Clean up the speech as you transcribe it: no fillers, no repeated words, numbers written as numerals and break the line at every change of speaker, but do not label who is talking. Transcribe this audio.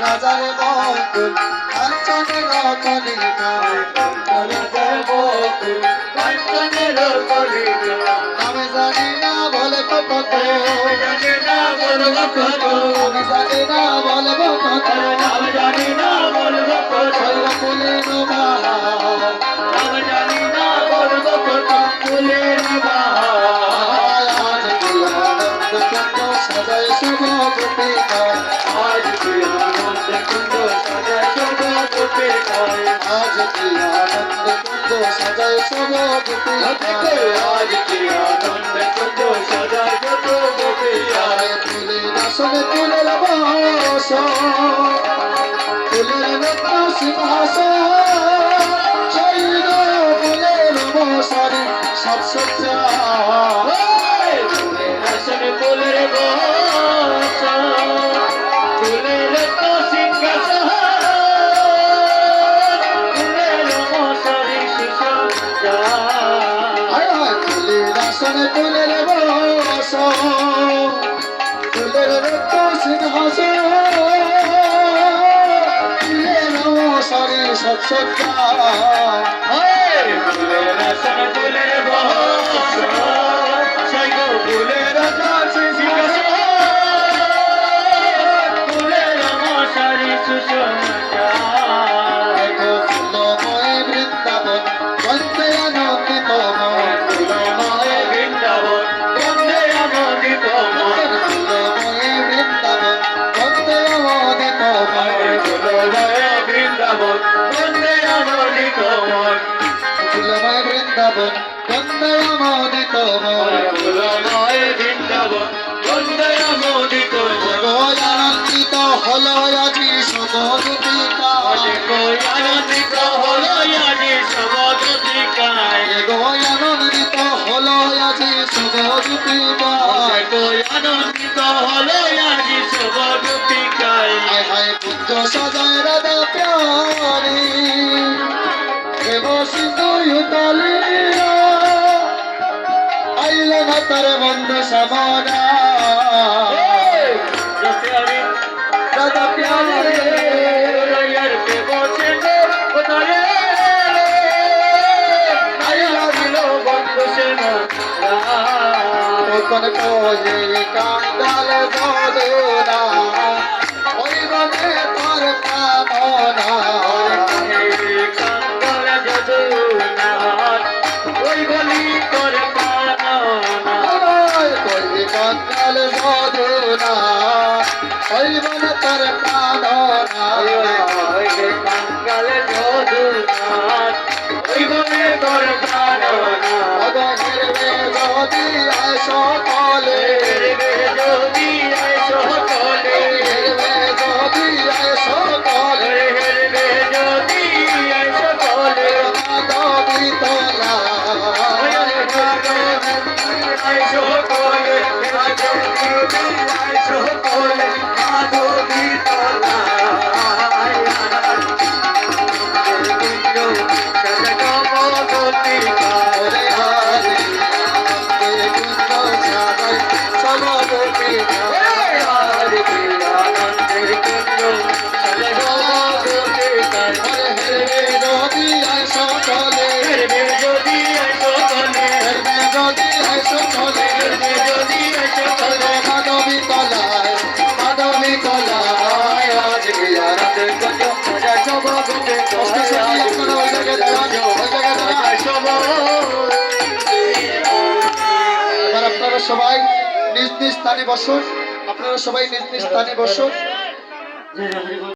রাজার বকুল কাঞ্চনের কলিকা রাজার বকুল কাঞ্চনের কলিকা আমি জানি না বলবো কত জানি না বলবো কত আমি জানি না বলবো কত আমি জানি না বলবো কত ফুলের বাহা আমি জানি না বলবো কত ফুলের বাহা আজ কি আনন্দ কত সদাই শুভ গোপিকা আজ কি আনন্দ কুঞ্জ সদাই শুভ গোপিকা আজ কি আনন্দ কুঞ্জ সদাই শুভ গোপিকা আজ কি আনন্দ কুঞ্জ সদাই শুভ গোপিকা ফুলের আসনে ফুলের বাস ফুলের রত্ন সিংহাসন শৈল ফুলের মশারি সব সজ্জা ফুলের আসনে ফুলের বাস ফুলের রত্ন সিংহাসন ফুলের মশারি সুসজ্জা ফুলের আসনে ফুলের বাস ফুলের রত্ন সিংহাসন ফুলের মশারি সব সজ্জা ফুলের আসনে ফুলের বাস শৈল ফুলের রত্ন সিংহাসন ফুলের মশারি সুসজ্জা ফুলময় বৃন্দাবন বন্দে আনন্দিত মন ফুলময় বৃন্দাবন বন্দে আনন্দিত মন ফুলময় বৃন্দাবন বন্দে আনন্দিত মন ফুলময় বৃন্দাবন বন্দে আনন্দিত মন ফুলময় বৃন্দাবন বন্দে আনন্দিত মন ফুলময় বৃন্দাবন বন্দে আনন্দিত মন আনন্দিত হলো আজি সমদুপিকা আনন্দিত হলো আজি সমদুপিকা আনন্দিত হলো আজি সমদুপিকা আনন্দিত হলো আজি সমদুপিকা হায় কুঞ্জ সাজায় রাধা প্যারি দেব সিন্ধু ইউতালি আইলে না তার বন্ধ সামনা রাধা প্যারি রয়ার পে বসে ওতারে আইলা দিল বন্ধ সেনা কোন কোজে কাঙ্গাল বদনা ওই বনে তোর কামনা কাঙ্গাল যদুনা ওই বলি তোর কামনা কোজে কাঙ্গাল বদনা ওই বনে তোর কামনা কাঙ্গাল যদুনা ওই বনে তোর কামনা যদি আয় সকলে যদি আয় সকলে যদি আয় সকলে যদি আয় সকলে যদি তোলা আয় সকলে যদি আয় সকলে নিজ স্থানে বসুন। আপনারা সবাই নিজ নিজ স্থানে বসুন।
জয় রাধে